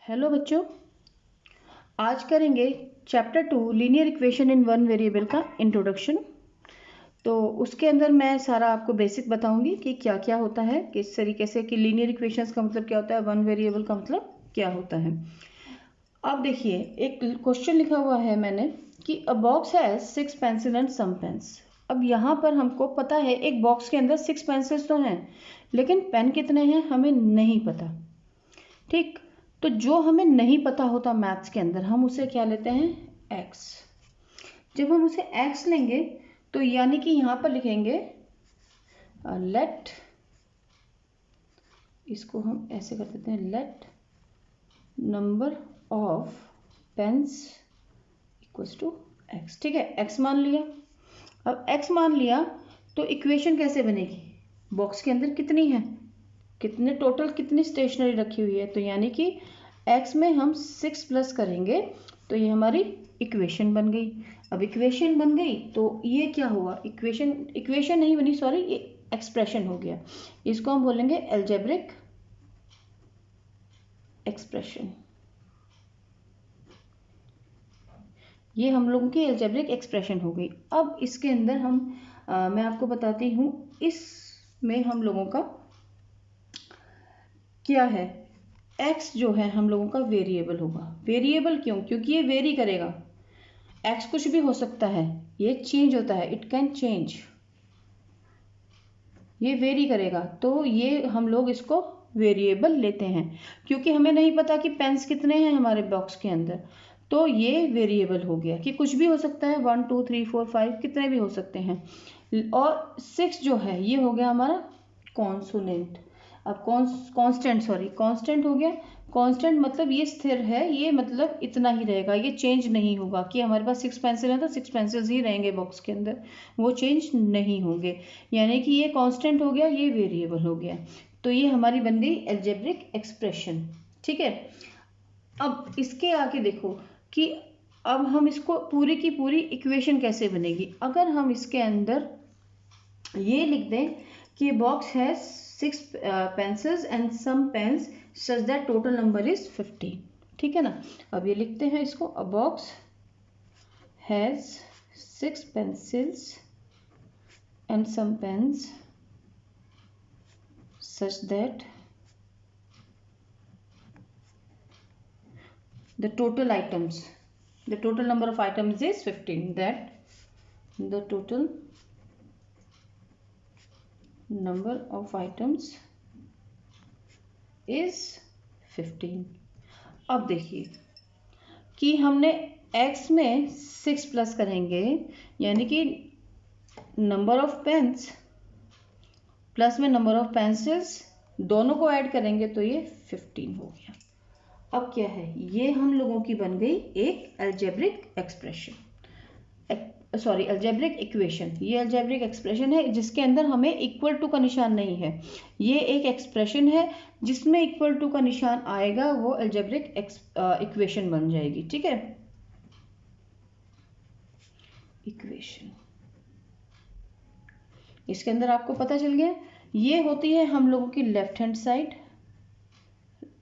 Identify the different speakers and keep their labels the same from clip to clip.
Speaker 1: Hello बच्चों, आज करेंगे chapter 2 linear equation in one variable का इंट्रोडक्शन। तो उसके अंदर मैं सारा आपको बेसिक बताऊंगी कि क्या क्या होता है, किस तरीके से कि लीनियर इक्वेशंस का मतलब क्या होता है, वन वेरिएबल का मतलब क्या होता है। अब देखिए, एक क्वेश्चन लिखा हुआ है मैंने कि a box has 6 pencil and some pens. अब यहाँ पर हमको पता है एक बॉक्स के अंदर 6 पेंसिल्स तो हैं, लेकिन पेन कितने हैं हमें नहीं पता। ठीक, तो जो हमें नहीं पता होता मैथ्स के अंदर हम उसे क्या लेते हैं, एक्स। जब हम उसे एक्स लेंगे तो यानी कि यहाँ पर लिखेंगे लेट, इसको हम ऐसे कर देते हैं, let number of pens equals to x. ठीक है, एक्स मान लिया। अब एक्स मान लिया तो इक्वेशन कैसे बनेगी, बॉक्स के अंदर कितनी है, कितने टोटल कितनी स्टेशनरी रखी हुई है, तो यानी कि x में हम 6 प्लस करेंगे तो ये हमारी इक्वेशन बन गई। अब इक्वेशन बन गई तो ये क्या हुआ, इक्वेशन नहीं बनी, सॉरी, ये एक्सप्रेशन हो गया। इसको हम बोलेंगे अलजेब्रिक एक्सप्रेशन। ये हम लोगों की अलजेब्रिक एक्सप्रेशन हो गई। अब इसके अंदर हम मैं आपको बताती हूँ, इसमें हम लोगों का क्या है, x जो है हम लोगों का वेरिएबल होगा। वेरिएबल क्यों, क्योंकि ये वेरी करेगा। x कुछ भी हो सकता है, ये चेंज होता है, इट कैन चेंज, ये वेरी करेगा, तो ये हम लोग इसको वेरिएबल लेते हैं। क्योंकि हमें नहीं पता कि पेन्स कितने हैं हमारे बॉक्स के अंदर, तो ये वेरिएबल हो गया कि कुछ भी हो सकता है, 1 2 3 4 5 कितने भी हो सकते हैं। और 6 जो है ये हो गया हमारा कॉन्सोनेंट। अब कांस्टेंट, सॉरी, कांस्टेंट हो गया। कांस्टेंट मतलब ये स्थिर है, ये मतलब इतना ही रहेगा, ये चेंज नहीं होगा कि हमारे पास 6 पेंसिल है तो 6 पेंसिल्स ही रहेंगे बॉक्स के अंदर, वो चेंज नहीं होंगे। यानी कि ये कांस्टेंट हो गया, ये वेरिएबल हो गया। तो ये हमारी बन गई अलजेब्रिक एक्सप्रेशन। ठीक है, अब इसके आगे देखो कि अब हम इसको पूरी की पूरी इक्वेशन कैसे बनेगी। अगर हम इसके अंदर ये लिख दें कि box has 6 pencils and some pens such that total number is 15। ठीक है ना, अब ये लिखते हैं इसको, a box has 6 pencils and some pens such that the total number of items is 15, that the total number of items is 15। अब देखिए कि हमने x में 6 प्लस करेंगे, यानी कि नंबर ऑफ पेन्स प्लस में नंबर ऑफ पेंसिल्स, दोनों को ऐड करेंगे तो ये 15 हो गया। अब क्या है, ये हम लोगों की बन गई एक algebraic expression, sorry algebraic equation. ये अलजेब्रिक एक्सप्रेशन है जिसके अंदर हमें इक्वल टू का निशान नहीं है। ये एक एक्सप्रेशन है जिसमें इक्वल टू का निशान आएगा, वो अलजेब्रिक इक्वेशन बन जाएगी। ठीक है, इक्वेशन इसके अंदर आपको पता चल गया, ये होती है हम लोगों की लेफ्ट हैंड साइड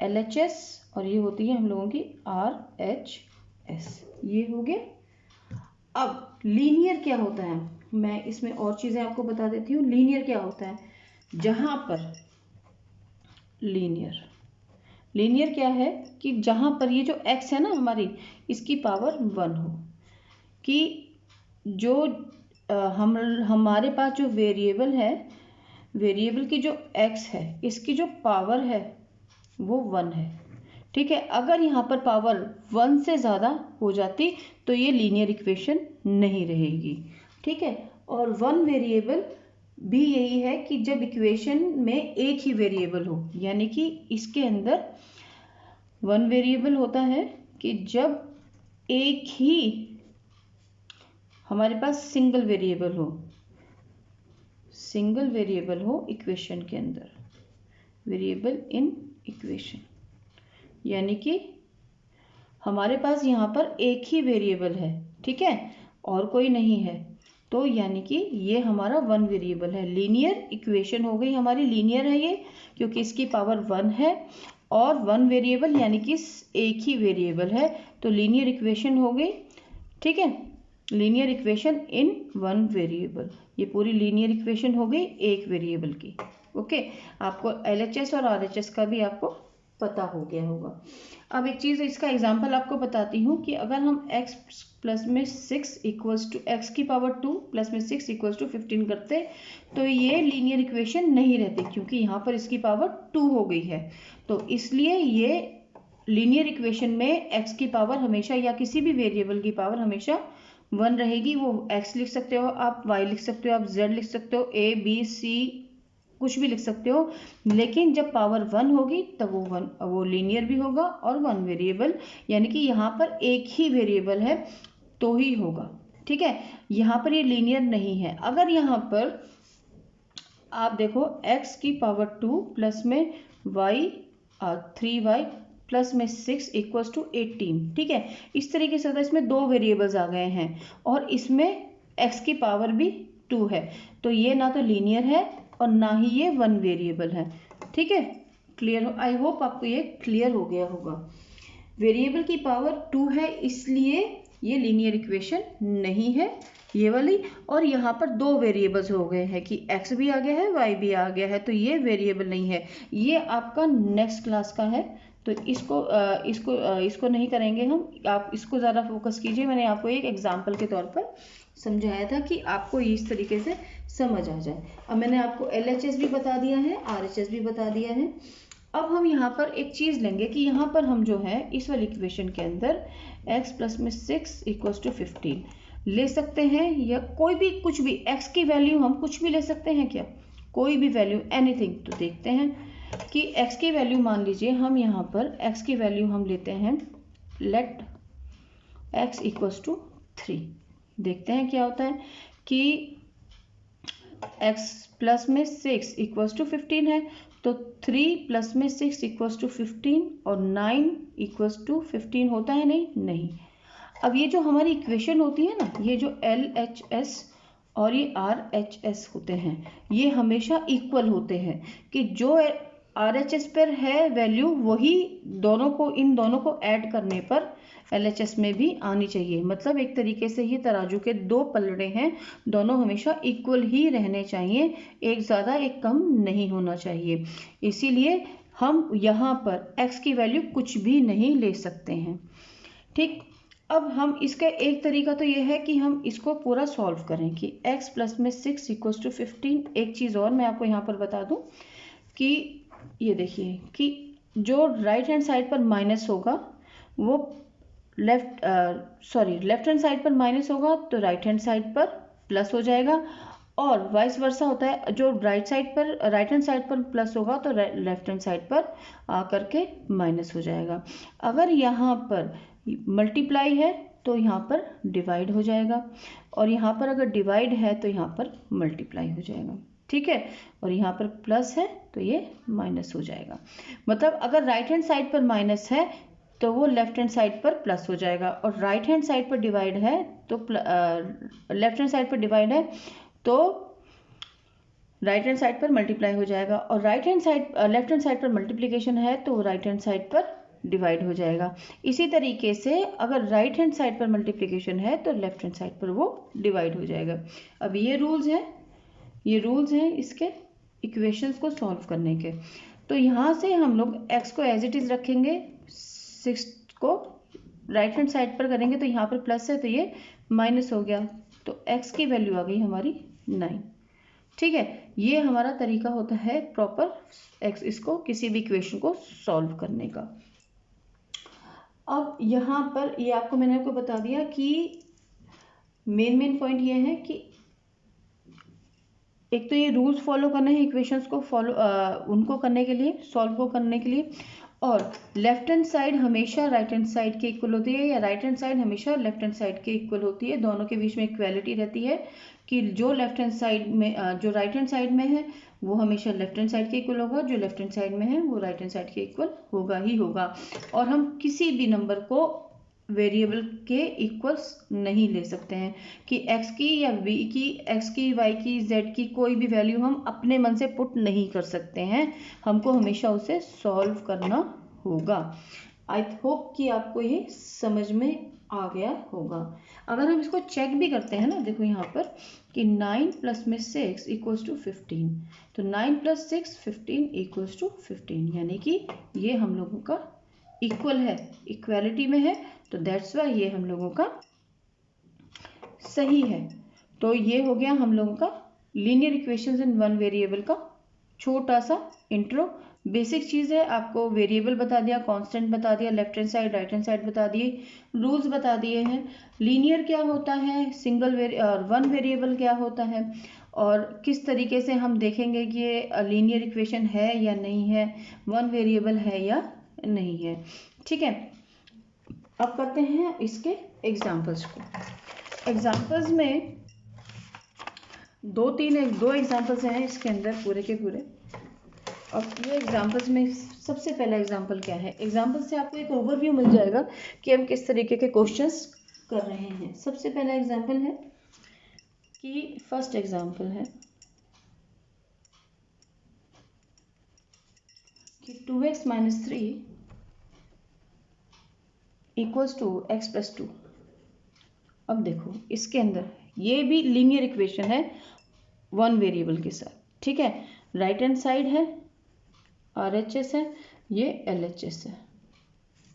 Speaker 1: LHS, और ये होती है हम लोगों की RHS। ये हो गया। अब लीनियर क्या होता है, मैं इसमें और चीजें आपको बता देती हूँ। लीनियर क्या होता है, जहां पर लीनियर क्या है कि जहां पर ये जो x है ना हमारी, इसकी पावर 1 हो, कि जो हमारे पास जो वेरिएबल है, वेरिएबल की जो x है, इसकी जो पावर है वो 1 है। ठीक है, अगर यहाँ पर पावर 1 से ज़्यादा हो जाती तो ये लीनियर इक्वेशन नहीं रहेगी। ठीक है, और 1 वेरिएबल भी यही है कि जब इक्वेशन में एक ही वेरिएबल हो, यानी कि इसके अंदर 1 वेरिएबल होता है कि जब एक ही हमारे पास सिंगल वेरिएबल हो इक्वेशन के अंदर, वेरिएबल इन इक्वेशन, यानी कि हमारे पास यहाँ पर एक ही वेरिएबल है, ठीक है, और कोई नहीं है, तो यानी कि ये हमारा 1 वेरिएबल है। लीनियर इक्वेशन हो गई हमारी, लीनियर है ये क्योंकि इसकी पावर 1 है और वन वेरिएबल यानी कि एक ही वेरिएबल है, तो लीनियर इक्वेशन हो गई। ठीक है, linear equation in one variable, ये पूरी लीनियर इक्वेशन हो गई एक वेरिएबल की। ओके, आपको LHS और RHS का भी आपको पता हो गया होगा। अब एक चीज़, इसका एग्जांपल आपको बताती हूँ कि अगर हम x प्लस में 6 इक्वल्स टू x की पावर 2 प्लस में 6 इक्वल्स टू 15 करते तो ये लीनियर इक्वेशन नहीं रहती, क्योंकि यहाँ पर इसकी पावर 2 हो गई है। तो इसलिए ये लीनियर इक्वेशन में x की पावर हमेशा, या किसी भी वेरिएबल की पावर हमेशा 1 रहेगी। वो x लिख सकते हो आप, y लिख सकते हो आप, z लिख सकते हो, a b c कुछ भी लिख सकते हो, लेकिन जब पावर 1 होगी तब वो लीनियर भी होगा और वन वेरिएबल, यानी कि यहाँ पर एक ही वेरिएबल है तो ही होगा। ठीक है, यहाँ पर ये लीनियर नहीं है। अगर यहाँ पर आप देखो x की पावर 2 प्लस में y 3y प्लस में 6 इक्वल्स टू 18। ठीक है, इस तरीके से होता है, इसमें दो वेरिएबल्स आ गए हैं और इसमें x की पावर भी 2 है, तो ये ना तो लीनियर है और ना ही ये वन वेरिएबल है। ठीक है, क्लियर हो? आई होप आपको ये क्लियर हो गया होगा। वेरिएबल की पावर 2 है, इसलिए ये लीनियर इक्वेशन नहीं है ये वाली, और यहाँ पर दो वेरिएबल्स हो गए हैं कि x भी आ गया है y भी आ गया है, तो ये वेरिएबल नहीं है। ये आपका नेक्स्ट क्लास का है, तो इसको नहीं करेंगे हम। आप इसको ज़्यादा फोकस कीजिए, मैंने आपको एक एग्जाम्पल के तौर पर समझाया था कि आपको इस तरीके से समझ आ जाए। अब मैंने आपको LHS भी बता दिया है, RHS भी बता दिया है। अब हम यहाँ पर एक चीज़ लेंगे कि यहाँ पर हम जो है इस वाली इक्वेशन के अंदर x प्लस में 6 इक्वल्स टू 15 ले सकते हैं, या कोई भी कुछ भी x की वैल्यू हम कुछ भी ले सकते हैं क्या? कोई भी वैल्यू, एनीथिंग। तो देखते हैं कि x की वैल्यू, मान लीजिए हम यहाँ पर x की वैल्यू हम लेते हैं, लेट x इक्वल्स टू 3। देखते हैं क्या होता है कि x प्लस में 6 इक्वल्स टू 15 है, तो 3 प्लस में 6 इक्वल्स टू 15 और 9 इक्वल्स टू 15 होता है नहीं। अब ये जो हमारी इक्वेशन होती है ना, ये जो LHS और ये RHS होते हैं, ये हमेशा इक्वल होते हैं कि जो RHS पर है वैल्यू, वही इन दोनों को ऐड करने पर LHS में भी आनी चाहिए। मतलब एक तरीके से ये तराजू के दो पलड़े हैं, दोनों हमेशा इक्वल ही रहने चाहिए, एक ज़्यादा एक कम नहीं होना चाहिए। इसीलिए हम यहाँ पर x की वैल्यू कुछ भी नहीं ले सकते हैं। ठीक, अब हम इसका एक तरीका तो ये है कि हम इसको पूरा सॉल्व करें कि x प्लस में 6 इक्वल्स टू 15। एक चीज़ और मैं आपको यहाँ पर बता दूँ कि ये देखिए कि जो राइट हैंड साइड पर माइनस होगा वो लेफ्ट हैंड साइड पर माइनस होगा तो राइट हैंड साइड पर प्लस हो जाएगा, और वाइस वर्सा होता है, जो राइट हैंड साइड पर प्लस होगा तो लेफ्ट हैंड साइड पर आकर के माइनस हो जाएगा। अगर यहाँ पर मल्टीप्लाई है तो यहाँ पर डिवाइड हो जाएगा, और यहाँ पर अगर डिवाइड है तो यहाँ पर मल्टीप्लाई हो जाएगा। ठीक है, और यहाँ पर प्लस है तो ये माइनस हो जाएगा। मतलब अगर राइट हैंड साइड पर माइनस है तो वो लेफ्ट हैंड साइड पर प्लस हो जाएगा, और राइट हैंड साइड पर डिवाइड है तो लेफ्ट हैंड साइड पर डिवाइड है तो राइट हैंड साइड पर मल्टीप्लाई हो जाएगा, और लेफ्ट हैंड साइड पर मल्टीप्लिकेशन है तो राइट हैंड साइड पर डिवाइड हो जाएगा। इसी तरीके से अगर राइट हैंड साइड पर मल्टीप्लिकेशन है तो लेफ्ट हैंड साइड पर वो डिवाइड हो जाएगा। अब ये रूल्स हैं इसके इक्वेशंस को सॉल्व करने के। तो यहाँ से हम लोग x को एज इट इज़ रखेंगे, 6 को राइट हैंड साइड पर करेंगे तो यहाँ पर प्लस है तो ये माइनस हो गया, तो x की वैल्यू आ गई हमारी 9। ठीक है, ये हमारा तरीका होता है प्रॉपर इसको किसी भी इक्वेशन को सॉल्व करने का। अब यहाँ पर ये मैंने आपको बता दिया कि मेन पॉइंट ये है कि एक तो ये रूल्स फॉलो करने हैं इक्वेशंस को उनको करने के लिए, सॉल्व करने के लिए, और लेफ्ट हैंड साइड हमेशा राइट हैंड साइड के इक्वल होती है, या राइट हैंड साइड हमेशा लेफ्ट हैंड साइड के इक्वल होती है। दोनों के बीच में इक्वालिटी रहती है कि जो लेफ्ट हैंड साइड में जो राइट हैंड साइड में है वो हमेशा लेफ्ट हैंड साइड के इक्वल होगा, जो लेफ्ट हैंड साइड में है वो राइट हैंड साइड के इक्वल होगा ही होगा। और हम किसी भी नंबर को वेरिएबल के इक्वल्स नहीं ले सकते हैं कि x की या v की, x की, y की, z की कोई भी वैल्यू हम अपने मन से पुट नहीं कर सकते हैं, हमको हमेशा उसे सॉल्व करना होगा। आई होप कि आपको ये समझ में आ गया होगा। अगर हम इसको चेक भी करते हैं ना, देखो यहाँ पर कि 9 प्लस में 6 इक्वल्स टू 15, तो 9 प्लस 6 15 इक्वल्स टू 15, यानी कि ये हम लोगों का इक्वल है, इक्वालिटी में है, तो दैट्स वाई ये हम लोगों का सही है। तो ये हो गया हम लोगों का linear equations in one variable का छोटा सा इंट्रो। बेसिक चीज़ है, आपको वेरिएबल बता दिया, कांस्टेंट बता दिया, left hand side right hand side बता दिए, रूल्स बता दिए हैं, लीनियर क्या होता है, और वन वेरिएबल क्या होता है, और किस तरीके से हम देखेंगे कि ये लीनियर इक्वेशन है या नहीं है, वन वेरिएबल है या नहीं है। ठीक है, अब करते हैं इसके एग्जाम्पल्स को। एग्जाम्पल्स में दो एग्जाम्पल्स हैं इसके अंदर पूरे के पूरे। अब ये एग्जाम्पल्स में सबसे पहला एग्जाम्पल क्या है, एग्जाम्पल से आपको एक ओवरव्यू मिल जाएगा कि हम किस तरीके के क्वेश्चंस कर रहे हैं। सबसे पहला एग्जाम्पल है कि फर्स्ट एग्जाम्पल है कि 2x minus 3 equals to x plus 2। अब देखो इसके अंदर ये भी लीनियर इक्वेशन है वन वेरिएबल के साथ। ठीक है, राइट हैंड साइड है RHS है, ये LHS है,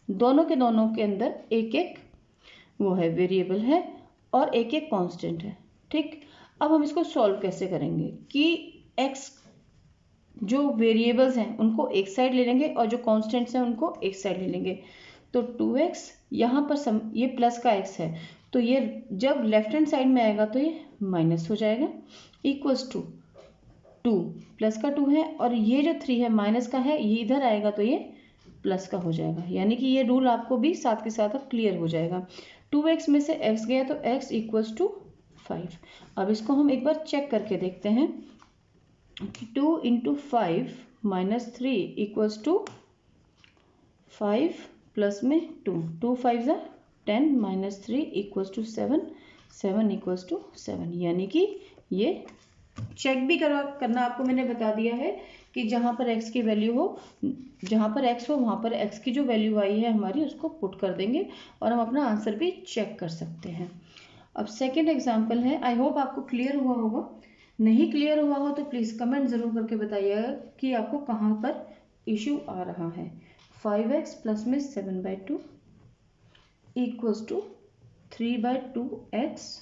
Speaker 1: दोनों के अंदर एक एक वो है वेरिएबल है और एक एक कांस्टेंट है। ठीक, अब हम इसको सॉल्व कैसे करेंगे कि x जो वेरिएबल्स हैं उनको एक साइड ले लेंगे और जो कांस्टेंट्स हैं उनको एक साइड ले लेंगे। तो 2x यहाँ पर ये प्लस का x है, तो ये जब लेफ्ट हैंड साइड में आएगा तो ये माइनस हो जाएगा, इक्वल्स टू 2 प्लस का 2 है, और ये जो 3 है माइनस का है, ये इधर आएगा तो ये प्लस का हो जाएगा, यानी कि ये रूल आपको भी साथ के साथ अब क्लियर हो जाएगा। 2x में से x गया तो x इक्वल्स टू 5। अब इसको हम एक बार चेक करके देखते हैं कि 2 into 5 minus 3 equals to 5 plus में 2 5 ज़ा 10 minus 3 equals to 7 7 equals to 7, यानी कि ये चेक भी करना आपको मैंने बता दिया है कि जहाँ पर x की वैल्यू हो, जहाँ पर x हो वहाँ पर x की जो वैल्यू आई है हमारी उसको पुट कर देंगे और हम अपना आंसर भी चेक कर सकते हैं। अब सेकंड एग्जांपल है, आई होप आपको क्लियर हुआ होगा। नहीं क्लियर हुआ हो तो प्लीज़ कमेंट ज़रूर करके बताइएगा कि आपको कहाँ पर इशू आ रहा है। 5x प्लस में 7/2 इक्वल्स टू 3/2x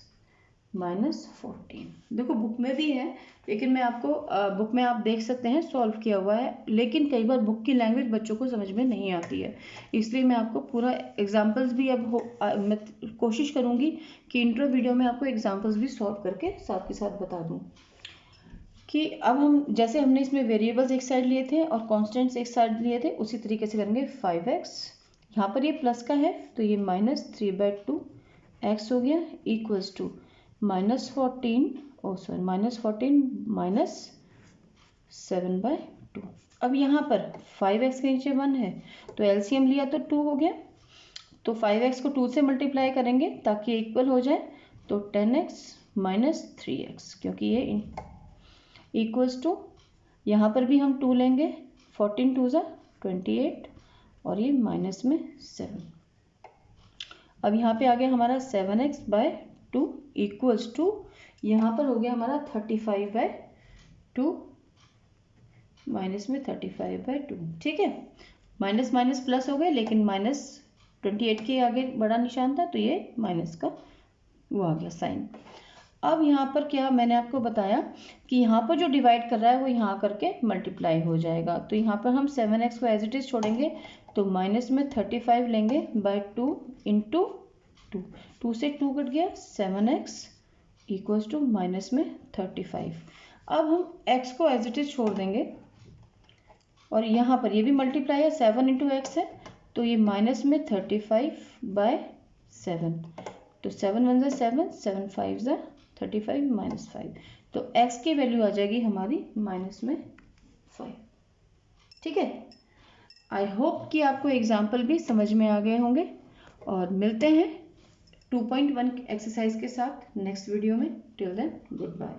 Speaker 1: माइनस 14। देखो बुक में भी है, लेकिन मैं आपको बुक में आप देख सकते हैं सॉल्व किया हुआ है, लेकिन कई बार बुक की लैंग्वेज बच्चों को समझ में नहीं आती है, इसलिए मैं आपको पूरा एग्जांपल्स भी मैं कोशिश करूंगी कि इंट्रो वीडियो में आपको एग्जांपल्स भी सॉल्व करके साथ के साथ बता दूं कि अब हम जैसे हमने इसमें वेरिएबल्स एक साइड लिए थे और कॉन्स्टेंट्स एक साइड लिए थे, उसी तरीके से करेंगे। 5x यहाँ पर ये प्लस का है तो ये माइनस 3/2x हो गया इक्वल्स टू माइनस 14 माइनस 7/2। अब यहाँ पर 5x के नीचे 1 है तो एलसीएम लिया तो 2 हो गया, तो 5x को 2 से मल्टीप्लाई करेंगे ताकि इक्वल हो जाए, तो 10x माइनस 3x, क्योंकि ये इक्वल्स टू यहाँ पर भी हम 2 लेंगे, 14 2 ज़ा 28 और ये माइनस में 7। अब यहाँ पे आ गया हमारा 7x/2 इक्वल्स टू यहाँ पर हो गया हमारा 35/2 माइनस में 35/2। ठीक है, माइनस माइनस प्लस हो गए, लेकिन माइनस 28 के आगे बड़ा निशान था तो ये माइनस का वो आ गया साइन। अब यहाँ पर क्या मैंने आपको बताया कि यहाँ पर जो डिवाइड कर रहा है वो यहाँ करके मल्टीप्लाई हो जाएगा, तो यहाँ पर हम 7x को एज इट इज छोड़ेंगे तो माइनस में 35 लेंगे बाय 2 इंटू 2 से 2 कट गया, 7x इक्वल्स टू माइनस में 35। अब हम x को एज इट इज छोड़ देंगे और यहाँ पर ये भी मल्टीप्लाई है, 7 इंटू x है तो ये माइनस में 35/7, तो 7 1 ज़ा 7 7 5 ज़ा 35 माइनस 5, तो x की वैल्यू आ जाएगी हमारी माइनस में 5। ठीक है, आई होप कि आपको एग्जाम्पल भी समझ में आ गए होंगे, और मिलते हैं 2.1 एक्सरसाइज के साथ नेक्स्ट वीडियो में। Till then good bye.